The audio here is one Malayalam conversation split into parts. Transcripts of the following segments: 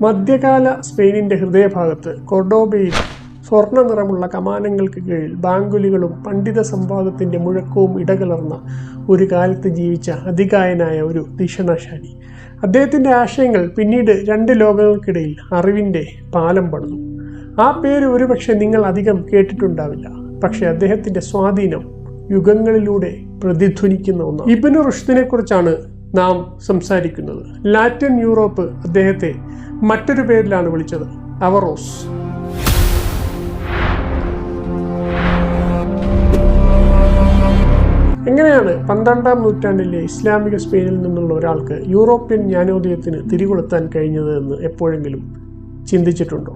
മധ്യകാല സ്പെയിനിന്റെ ഹൃദയഭാഗത്ത് കൊർഡോബയിൽ സ്വർണ്ണ നിറമുള്ള കമാനങ്ങൾക്ക് കീഴിൽ ബാങ്കുലികളും പണ്ഡിത സംവാദത്തിന്റെ മുഴക്കവും ഇടകലർന്ന ഒരു കാലത്ത് ജീവിച്ച അതികായനായ ഒരു ദിഷണശാലി. അദ്ദേഹത്തിന്റെ ആശയങ്ങൾ പിന്നീട് രണ്ട് ലോകങ്ങൾക്കിടയിൽ അറിവിന്റെ പാലം പണിതു. ആ പേര് ഒരുപക്ഷെ നിങ്ങൾ അധികം കേട്ടിട്ടുണ്ടാവില്ല, പക്ഷെ അദ്ദേഹത്തിന്റെ സ്വാധീനം യുഗങ്ങളിലൂടെ പ്രതിധ്വനിക്കുന്ന ഒന്നാണ്. ഇബ്നു റുഷ്ദിനെ കുറിച്ചാണ് നാം സംസാരിക്കുന്നത്. ലാറ്റിൻ യൂറോപ്പ് അദ്ദേഹത്തെ മറ്റൊരു പേരിലാണ് വിളിച്ചത്, അവറോസ്. എങ്ങനെയാണ് 12-ാം നൂറ്റാണ്ടിലെ ഇസ്ലാമിക സ്പെയിനിൽ നിന്നുള്ള ഒരാൾക്ക് യൂറോപ്യൻ ജ്ഞാനോദയത്തിന് തിരികൊളുത്താൻ കഴിഞ്ഞത് എന്ന് എപ്പോഴെങ്കിലും ചിന്തിച്ചിട്ടുണ്ടോ?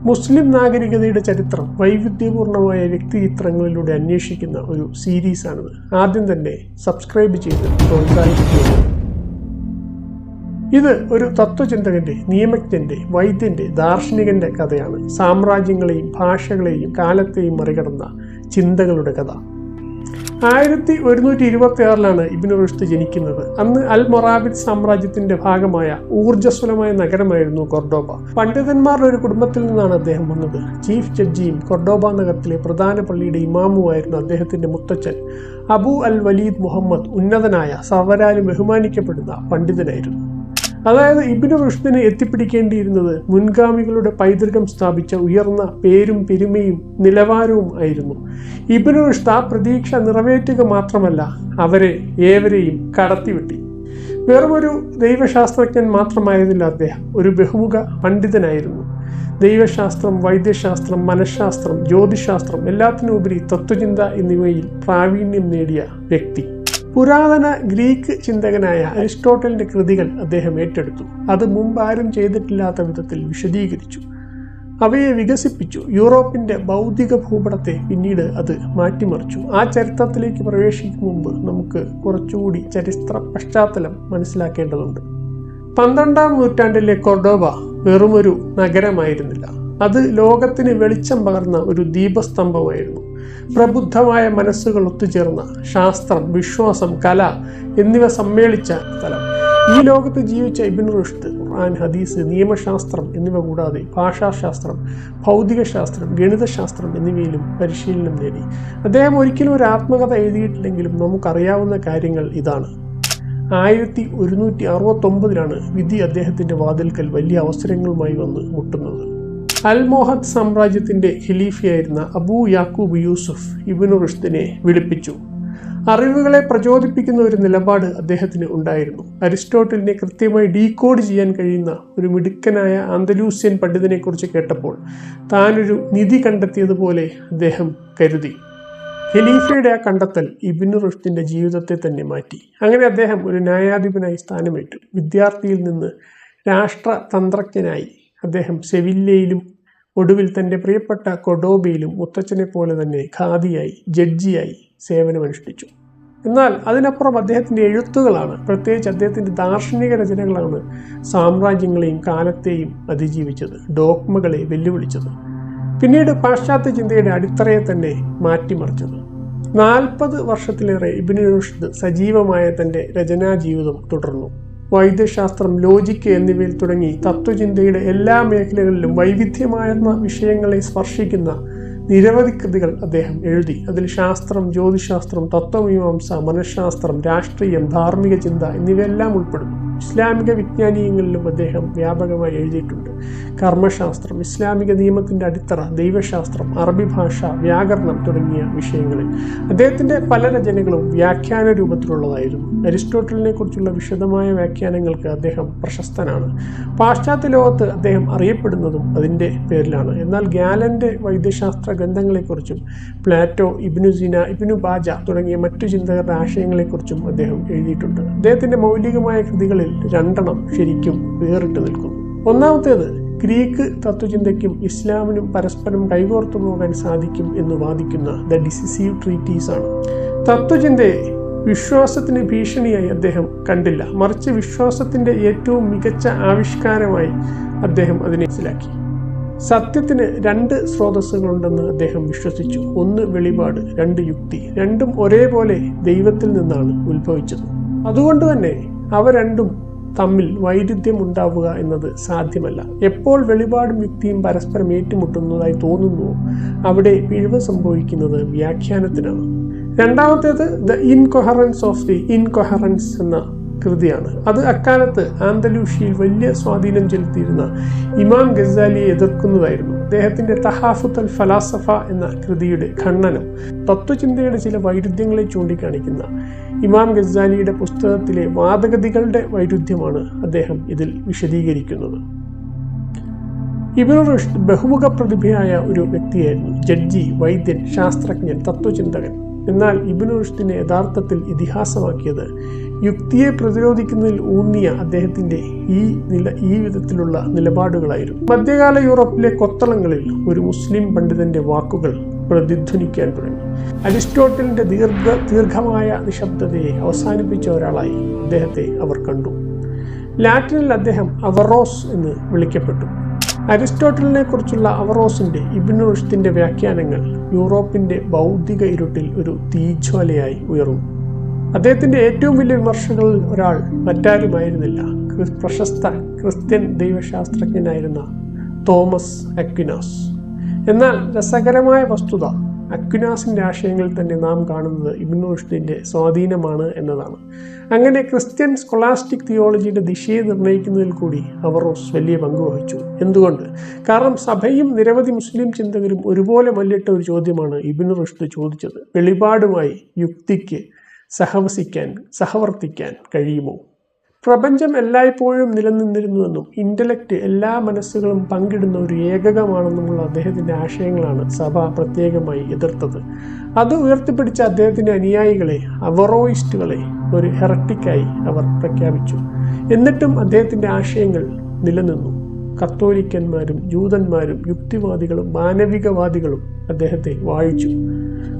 മുസ്ലിം നാഗരികതയുടെ ചരിത്രം വൈവിധ്യപൂർണമായ വ്യക്തിചിത്രങ്ങളിലൂടെ അന്വേഷിക്കുന്ന ഒരു സീരീസാണിത്. ആദ്യം തന്നെ സബ്സ്ക്രൈബ് ചെയ്ത് പ്രോത്സാഹിപ്പിക്കുക. ഇത് ഒരു തത്വചിന്തകന്റെ, നിയമജ്ഞന്റെ, വൈദ്യന്റെ, ദാർശനികന്റെ കഥയാണ്. സാമ്രാജ്യങ്ങളെയും ഭാഷകളെയും കാലത്തെയും മറികടന്ന ചിന്തകളുടെ കഥ. 1126 ഇബ്നു റുഷ്ദ് ജനിക്കുന്നത്. അന്ന് അൽ മൊറാബിദ് സാമ്രാജ്യത്തിന്റെ ഭാഗമായ ഊർജ്ജസ്വലമായ നഗരമായിരുന്നു കൊർഡോബ. പണ്ഡിതന്മാരുടെ ഒരു കുടുംബത്തിൽ നിന്നാണ് അദ്ദേഹം വന്നത്. ചീഫ് ജഡ്ജിയും കൊർഡോബ നഗരത്തിലെ പ്രധാന പള്ളിയുടെ ഇമാമുമായിരുന്ന അദ്ദേഹത്തിന്റെ മുത്തച്ഛൻ അബു അൽ വലീദ് മുഹമ്മദ് ഉന്നതനായ, സർവരാലും ബഹുമാനിക്കപ്പെടുന്ന പണ്ഡിതനായിരുന്നു. അതായത് ഇബ്നു റുഷ്ദിനെ എത്തിപ്പിടിക്കേണ്ടിയിരുന്നത് മുൻഗാമികളുടെ പൈതൃകം സ്ഥാപിച്ച ഉയർന്ന പേരും പെരുമയും നിലവാരവും ആയിരുന്നു. ഇബ്നു റുഷ്ദ് ആ പ്രതീക്ഷ നിറവേറ്റുക മാത്രമല്ല, അവരെ ഏവരെയും കടത്തിവെട്ടി. വെറുമൊരു ദൈവശാസ്ത്രജ്ഞൻ മാത്രമായിരുന്നില്ല അദ്ദേഹം, ഒരു ബഹുമുഖ പണ്ഡിതനായിരുന്നു. ദൈവശാസ്ത്രം, വൈദ്യശാസ്ത്രം, മനഃശാസ്ത്രം, ജ്യോതിശാസ്ത്രം, എല്ലാത്തിനുപരി തത്വചിന്ത എന്നിവയിൽ പ്രാവീണ്യം നേടിയ വ്യക്തി. പുരാതന ഗ്രീക്ക് ചിന്തകനായ അരിസ്റ്റോട്ടലിന്റെ കൃതികൾ അദ്ദേഹം ഏറ്റെടുത്തു. അത് മുമ്പ് ആരും ചെയ്തിട്ടില്ലാത്ത വിധത്തിൽ വിശദീകരിച്ചു, അവയെ വികസിപ്പിച്ചു. യൂറോപ്പിന്റെ ഭൗതിക ഭൂപടത്തെ പിന്നീട് അത് മാറ്റിമറിച്ചു. ആ ചരിത്രത്തിലേക്ക് പ്രവേശിക്കും മുമ്പ് നമുക്ക് കുറച്ചുകൂടി ചരിത്ര പശ്ചാത്തലം മനസ്സിലാക്കേണ്ടതുണ്ട്. 12-ാം നൂറ്റാണ്ടിലെ കൊർഡോബ വെറുമൊരു നഗരമായിരുന്നില്ല, അത് ലോകത്തിന് വെളിച്ചം പകർന്ന ഒരു ദീപസ്തംഭമായിരുന്നു. പ്രബുദ്ധമായ മനസ്സുകൾ ഒത്തുചേർന്ന, ശാസ്ത്രം, വിശ്വാസം, കല എന്നിവ സമ്മേളിച്ച സ്ഥലം. ഈ ലോകത്ത് ജീവിച്ച ഇബ്നു റുഷ്ദ് ഖുർആൻ, ഹദീസ്, നിയമശാസ്ത്രം എന്നിവ കൂടാതെ ഭാഷാശാസ്ത്രം, ഭൗതികശാസ്ത്രം, ഗണിതശാസ്ത്രം എന്നിവയിലും പരിശീലനം നേടി. അദ്ദേഹം ഒരിക്കലും ഒരു ആത്മകഥ എഴുതിയിട്ടില്ലെങ്കിലും നമുക്കറിയാവുന്ന കാര്യങ്ങൾ ഇതാണ്. 1169 വിധി അദ്ദേഹത്തിന്റെ വാതിൽക്കൽ വലിയ അവസരങ്ങളുമായി വന്ന് മുട്ടുന്നത്. അൽമോഹദ് സാമ്രാജ്യത്തിന്റെ ഖലീഫയായിരുന്ന അബൂ യാക്കൂബ് യൂസുഫ് ഇബ്നു റുഷ്ദിനെ വിളിപ്പിച്ചു. അറിവുകളെ പ്രചോദിപ്പിക്കുന്ന ഒരു നിലപാട് അദ്ദേഹത്തിന് ഉണ്ടായിരുന്നു. അരിസ്റ്റോട്ടലിനെ കൃത്യമായി ഡീകോഡ് ചെയ്യാൻ കഴിയുന്ന ഒരു മിടുക്കനായ ആന്തലൂസ്യൻ പണ്ഡിതനെ കുറിച്ച് കേട്ടപ്പോൾ താനൊരു നിധി കണ്ടെത്തിയതുപോലെ അദ്ദേഹം കരുതി. ഖലീഫയുടെ ആ കണ്ടെത്തൽ ഇബ്നു റുഷ്ദിന്റെ ജീവിതത്തെ തന്നെ മാറ്റി. അങ്ങനെ അദ്ദേഹം ഒരു ന്യായാധിപനായി സ്ഥാനമേറ്റു. വിദ്യാർത്ഥിയിൽ നിന്ന് രാഷ്ട്രതന്ത്രജ്ഞനായി അദ്ദേഹം സെവില്ലയിലും ഒടുവിൽ തൻ്റെ പ്രിയപ്പെട്ട കൊർഡോബയിലും മുത്തച്ഛനെ പോലെ തന്നെ ഖാദിയായി, ജഡ്ജിയായി സേവനമനുഷ്ഠിച്ചു. എന്നാൽ അതിനപ്പുറം അദ്ദേഹത്തിൻ്റെ എഴുത്തുകളാണ്, പ്രത്യേകിച്ച് അദ്ദേഹത്തിൻ്റെ ദാർശനിക രചനകളാണ് സാമ്രാജ്യങ്ങളെയും കാലത്തെയും അതിജീവിച്ചത്, ഡോക്മകളെ വെല്ലുവിളിച്ചത്, പിന്നീട് പാശ്ചാത്യ ചിന്തയുടെ അടിത്തറയെ തന്നെ മാറ്റിമറിച്ചത്. 40 വർഷത്തിലേറെ ഇബ്നു റുഷ്ദ് സജീവമായ തൻ്റെ രചനാ ജീവിതം തുടർന്നു. വൈദ്യശാസ്ത്രം, ലോജിക്ക് എന്നിവയിൽ തുടങ്ങി തത്വചിന്തയുടെ എല്ലാ മേഖലകളിലും വൈവിധ്യമാർന്ന വിഷയങ്ങളെ സ്പർശിക്കുന്ന നിരവധി കൃതികൾ അദ്ദേഹം എഴുതി. അതിൽ ശാസ്ത്രം, ജ്യോതിശാസ്ത്രം, തത്വമീമാംസ, മനഃശാസ്ത്രം, രാഷ്ട്രീയം, ധാർമ്മിക ചിന്ത എന്നിവയെല്ലാം ഉൾപ്പെടുന്നു. ഇസ്ലാമിക വിജ്ഞാനീയങ്ങളിലും അദ്ദേഹം വ്യാപകമായി എഴുതിയിട്ടുണ്ട്. കർമ്മശാസ്ത്രം, ഇസ്ലാമിക നിയമത്തിന്റെ അടിത്തറ, ദൈവശാസ്ത്രം, അറബി ഭാഷ, വ്യാകരണം തുടങ്ങിയ വിഷയങ്ങളിൽ അദ്ദേഹത്തിന്റെ പല രചനകളും വ്യാഖ്യാന രൂപത്തിലുള്ളതായിരുന്നു. അരിസ്റ്റോട്ടലിനെ കുറിച്ചുള്ള വിശദമായ വ്യാഖ്യാനങ്ങൾക്ക് അദ്ദേഹം പ്രശസ്തനാണ്. പാശ്ചാത്യ ലോകത്ത് അദ്ദേഹം അറിയപ്പെടുന്നതും അതിൻ്റെ പേരിലാണ്. എന്നാൽ ഗാലന്റെ വൈദ്യശാസ്ത്ര ഗ്രന്ഥങ്ങളെക്കുറിച്ചും പ്ലാറ്റോ, ഇബ്നു സിന, ഇബ്നു ബാജ തുടങ്ങിയ മറ്റു ചിന്തകരുടെ ആശയങ്ങളെക്കുറിച്ചും അദ്ദേഹം എഴുതിയിട്ടുണ്ട്. അദ്ദേഹത്തിന്റെ മൗലികമായ കൃതികളിൽ 2 ശരിക്കും വേറിട്ട് നിൽക്കുന്നു. ഒന്നാമത്തേത് ഗ്രീക്ക് തത്വചിന്തയ്ക്കും ഇസ്ലാമിനും പരസ്പരം കൈകോർത്തു പോകാൻ സാധിക്കും എന്ന് വാദിക്കുന്ന ദ ഡിസിസീവ് ട്രീറ്റീസ് ആണ്. തത്വചിന്തയെ വിശ്വാസത്തിന് ഭീഷണിയായി അദ്ദേഹം കണ്ടില്ല, മറിച്ച് വിശ്വാസത്തിന്റെ ഏറ്റവും മികച്ച ആവിഷ്കാരമായി അദ്ദേഹം അതിനെ മനസ്സിലാക്കി. സത്യത്തിന് 2 സ്രോതസ്സുകളുണ്ടെന്ന് അദ്ദേഹം വിശ്വസിച്ചു. 1 വെളിപാട്, 2 യുക്തി. രണ്ടും ഒരേപോലെ ദൈവത്തിൽ നിന്നാണ് ഉത്ഭവിച്ചത്. അതുകൊണ്ട് തന്നെ അവ രണ്ടും തമ്മിൽ വൈരുദ്ധ്യം ഉണ്ടാവുക എന്നത് സാധ്യമല്ല. എപ്പോൾ വെളിപാടും യുക്തിയും പരസ്പരം ഏറ്റുമുട്ടുന്നതായി തോന്നുന്നുവോ അവിടെ പിഴവ് സംഭവിക്കുന്നത് വ്യാഖ്യാനത്തിനാണ്. രണ്ടാമത്തേത് ദ ഇൻകൊഹറൻസ് ഓഫ് ദി ഇൻകൊഹറൻസ് എന്ന കൃതിയാണ്. അത് അക്കാലത്ത് ആന്തലൂഷ്യയിൽ വലിയ സ്വാധീനം ചെലുത്തിയിരുന്ന ഇമാം ഗസാലിയെ എതിർക്കുന്നതായിരുന്നു. അദ്ദേഹത്തിന്റെ തഹാഫുത്ത് അൽ ഫലാസഫ എന്ന കൃതിയുടെ ഖണ്ഡനം തത്വചിന്തയുടെ ചില വൈരുദ്ധ്യങ്ങളെ ചൂണ്ടിക്കാണിക്കുന്ന ഇമാം ഗസാലിയുടെ പുസ്തകത്തിലെ വാദഗതികളുടെ വൈരുദ്ധ്യമാണ് അദ്ദേഹം ഇതിൽ വിശദീകരിക്കുന്നത്. ഇബ്നു റുഷ്ദ് ബഹുമുഖ പ്രതിഭയായ ഒരു വ്യക്തിയായിരുന്നു. ജഡ്ജി, വൈദ്യൻ, ശാസ്ത്രജ്ഞൻ, തത്വചിന്തകൻ. എന്നാൽ ഇബ്നു റുഷ്ദിനെ യഥാർത്ഥത്തിൽ ഇതിഹാസമാക്കിയത് യുക്തിയെ പ്രതിരോധിക്കുന്നതിൽ ഊന്നിയ അദ്ദേഹത്തിന്റെ ഈ വിധത്തിലുള്ള നിലപാടുകളായിരുന്നു. മധ്യകാല യൂറോപ്പിലെ കൊത്തളങ്ങളിൽ ഒരു മുസ്ലിം പണ്ഡിതന്റെ വാക്കുകൾ പ്രതിധ്വനിക്കാൻ തുടങ്ങി. അരിസ്റ്റോട്ടലിന്റെ ദീർഘമായ നിശബ്ദതയെ അവസാനിപ്പിച്ച ഒരാളായി അദ്ദേഹത്തെ അവർ കണ്ടു. ലാറ്റിനിൽ അദ്ദേഹം അവറോസ് എന്ന് വിളിക്കപ്പെട്ടു. അരിസ്റ്റോട്ടലിനെ കുറിച്ചുള്ള അവറോസിന്റെ ഇബ്നു റുഷ്ദിന്റെ വ്യാഖ്യാനങ്ങൾ യൂറോപ്പിന്റെ ബൗദ്ധിക ഇരുട്ടിൽ ഒരു തീജ്വാലയായി ഉയർന്നു. അദ്ദേഹത്തിന്റെ ഏറ്റവും വലിയ വിമർശകരിൽ ഒരാൾ മറ്റാരുമായിരുന്നില്ല, പ്രശസ്ത ക്രിസ്ത്യൻ ദൈവശാസ്ത്രജ്ഞനായിരുന്ന തോമസ് അക്വിനാസ്. എന്നാൽ രസകരമായ വസ്തുത അക്വിനാസിന്റെ ആശയങ്ങളിൽ തന്നെ നാം കാണുന്നത് ഇബ്നു റുഷ്ദിന്റെ സ്വാധീനമാണ് എന്നതാണ്. അങ്ങനെ ക്രിസ്ത്യൻ സ്കൊളാസ്റ്റിക് തിയോളജിയുടെ ദിശയെ നിർണ്ണയിക്കുന്നതിൽ കൂടി അവറോസ് വലിയ പങ്ക് വഹിച്ചു. എന്തുകൊണ്ട്? കാരണം സഭയും നിരവധി മുസ്ലിം ചിന്തകരും ഒരുപോലെ മല്ലിട്ട ഒരു ചോദ്യമാണ് ഇബ്നു റുഷ്ദ് ചോദിച്ചത്: വെളിപാടുമായി യുക്തിക്ക് സഹവർത്തിക്കാൻ കഴിയുമോ? പ്രപഞ്ചം എല്ലായ്പ്പോഴും നിലനിന്നിരുന്നുവെന്നും ഇന്റലക്റ്റ് എല്ലാ മനസ്സുകളും പങ്കിടുന്ന ഒരു ഏകകമാണെന്നുമുള്ള അദ്ദേഹത്തിന്റെ ആശയങ്ങളാണ് സഭ പ്രത്യേകമായി എതിർത്തത്. അത് ഉയർത്തിപ്പിടിച്ച അദ്ദേഹത്തിന്റെ അനുയായികളെ, അവറോയിസ്റ്റുകളെ, ഒരു ഹെററ്റിക്കായി അവർ പ്രഖ്യാപിച്ചു. എന്നിട്ടും അദ്ദേഹത്തിന്റെ ആശയങ്ങൾ നിലനിന്നു. കത്തോലിക്കന്മാരും ജൂതന്മാരും യുക്തിവാദികളും മാനവികവാദികളും അദ്ദേഹത്തെ വാഴിച്ചു,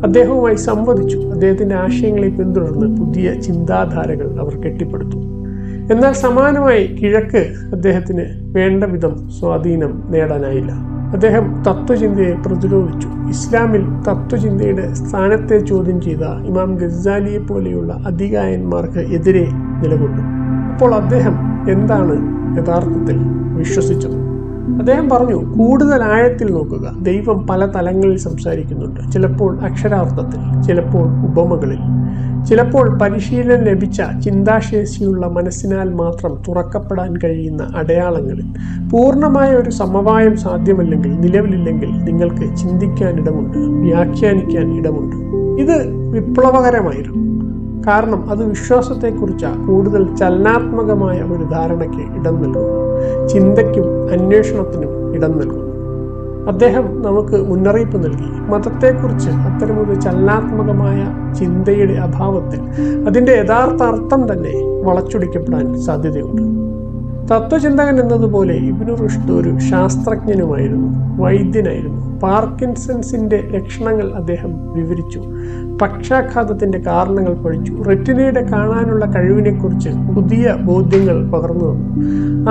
അദ്ദേഹവുമായി സംവദിച്ചു. അദ്ദേഹത്തിന്റെ ആശയങ്ങളെ പിന്തുടർന്ന് പുതിയ ചിന്താധാരകൾ അവർ കെട്ടിപ്പടുത്തു. എന്നാൽ സമാനമായി കിഴക്ക് അദ്ദേഹത്തിന് വേണ്ട വിധം സ്വാധീനം നേടാനായില്ല. അദ്ദേഹം തത്വചിന്തയെ പ്രതിരോധിച്ചു. ഇസ്ലാമിൽ തത്വചിന്തയുടെ സ്ഥാനത്തെ ചോദ്യം ചെയ്ത ഇമാം ഗസാലിയെ പോലെയുള്ള അധികായന്മാർക്ക് എതിരെ നിലകൊണ്ടു. അപ്പോൾ അദ്ദേഹം എന്താണ് യഥാർത്ഥത്തിൽ വിശ്വസിച്ചത്? അദ്ദേഹം പറഞ്ഞു, കൂടുതൽ ആഴത്തിൽ നോക്കുക. ദൈവം പല തലങ്ങളിൽ സംസാരിക്കുന്നുണ്ട്. ചിലപ്പോൾ അക്ഷരാർത്ഥത്തിൽ, ചിലപ്പോൾ ഉപമകളിൽ, ചിലപ്പോൾ പരിശീലനം ലഭിച്ച ചിന്താശേഷിയുള്ള മനസ്സിനാൽ മാത്രം തുറക്കപ്പെടാൻ കഴിയുന്ന അടയാളങ്ങളിൽ. പൂർണ്ണമായ ഒരു സമവായം സാധ്യമല്ലെങ്കിൽ, നിലവിലില്ലെങ്കിൽ നിങ്ങൾക്ക് ചിന്തിക്കാൻ ഇടമുണ്ട്, വ്യാഖ്യാനിക്കാൻ ഇടമുണ്ട്. ഇത് വിപ്ലവകരമായിരുന്നു. കാരണം അത് വിശ്വാസത്തെക്കുറിച്ച് കൂടുതൽ ചലനാത്മകമായ ഒരു ധാരണയ്ക്ക് ഇടം നൽകുന്നു, ചിന്തയ്ക്കും അന്വേഷണത്തിനും ഇടം നൽകുന്നു. അദ്ദേഹം നമുക്ക് മുന്നറിയിപ്പ് നൽകി. മതത്തെക്കുറിച്ച് അത്തരമൊരു ചലനാത്മകമായ ചിന്തയുടെ അഭാവത്തിൽ അതിൻ്റെ യഥാർത്ഥ അർത്ഥം തന്നെ വളച്ചൊടിക്കപ്പെടാൻ സാധ്യതയുണ്ട്. തത്വചിന്തകൻ എന്നതുപോലെ ഇബ്നു റുഷ്ദ് ഒരു ശാസ്ത്രജ്ഞനുമായിരുന്നു, വൈദ്യനായിരുന്നു. പാർക്കിൻസൺസിന്റെ ലക്ഷണങ്ങൾ അദ്ദേഹം വിവരിച്ചു, പക്ഷാഘാതത്തിന്റെ കാരണങ്ങൾ പഠിച്ചു, റെറ്റിനയുടെ കാണാനുള്ള കഴിവിനെക്കുറിച്ച് പുതിയ ബോധ്യങ്ങൾ പകർന്നു തന്നു.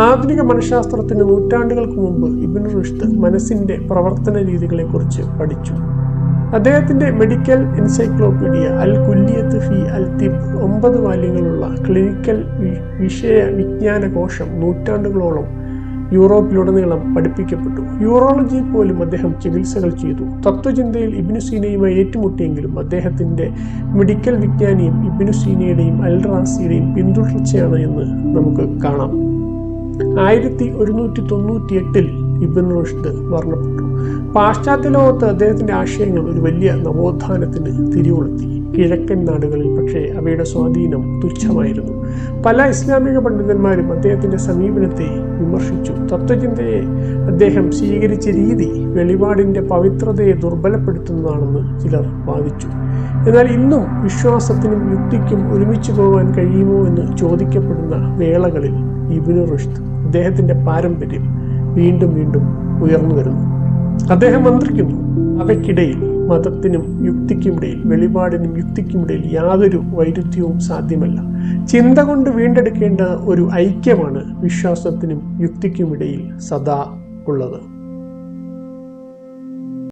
ആധുനിക മനഃശാസ്ത്രത്തിന് നൂറ്റാണ്ടുകൾക്ക് മുമ്പ് ഇബ്നു റുഷ്ദ് മനസ്സിന്റെ പ്രവർത്തന രീതികളെക്കുറിച്ച് പഠിച്ചു. അദ്ദേഹത്തിന്റെ മെഡിക്കൽ എൻസൈക്ലോപീഡിയ അൽ കുല്ലിയത്ത് ഫി അൽ തിബ് 9 വാല്യങ്ങളുള്ള ക്ലിനിക്കൽ വിഷയ വിജ്ഞാന കോശം നൂറ്റാണ്ടുകളോളം യൂറോപ്പിലുടനീളം പഠിപ്പിക്കപ്പെട്ടു. യൂറോളജി പോലും അദ്ദേഹം ചികിത്സകൾ ചെയ്തു. തത്വചിന്തയിൽ ഇബ്നു സീനയുമായി ഏറ്റുമുട്ടിയെങ്കിലും അദ്ദേഹത്തിന്റെ മെഡിക്കൽ വിജ്ഞാനിയും ഇബ്നു സീനയുടെയും അൽ റാസിയുടെയും പിന്തുടർച്ചയാണ് എന്ന് നമുക്ക് കാണാം. 1198 ഇബ്നു റുഷ്ദ് മരണപ്പെട്ടു. പാശ്ചാത്യ ലോകത്ത് അദ്ദേഹത്തിന്റെ ആശയങ്ങൾ ഒരു വലിയ നവോത്ഥാനത്തിന് തിരികൊളുത്തി. കിഴക്കൻ നാടുകളിൽ പക്ഷേ അവയുടെ സ്വാധീനം തുച്ഛമായിരുന്നു. പല ഇസ്ലാമിക പണ്ഡിതന്മാരും അദ്ദേഹത്തിന്റെ സമീപനത്തെ വിമർശിച്ചു. തത്വചിന്തയെ അദ്ദേഹം സ്വീകരിച്ച രീതി വെളിപാടിന്റെ പവിത്രതയെ ദുർബലപ്പെടുത്തുന്നതാണെന്ന് ചിലർ വാദിച്ചു. എന്നാൽ ഇന്നും വിശ്വാസത്തിനും യുക്തിക്കും ഒരുമിച്ച് പോകാൻ കഴിയുമോ എന്ന് ചോദിക്കപ്പെടുന്ന വേളകളിൽ ഇബ്നു റുഷ്ദ് അദ്ദേഹത്തിന്റെ പാരമ്പര്യം വീണ്ടും വീണ്ടും ഉയർന്നു വരുന്നു. അദ്ദേഹം മന്ത്രിക്കുന്നു, അവയ്ക്കിടയിൽ, മതത്തിനും യുക്തിക്കുമിടയിൽ, വെളിപാടിനും യുക്തിക്കുമിടയിൽ യാതൊരു വൈരുദ്ധ്യവും സാധ്യമല്ല. ചിന്ത കൊണ്ട് വീണ്ടെടുക്കേണ്ട ഒരു ഐക്യമാണ് വിശ്വാസത്തിനും യുക്തിക്കുമിടയിൽ സദാ ഉള്ളത്.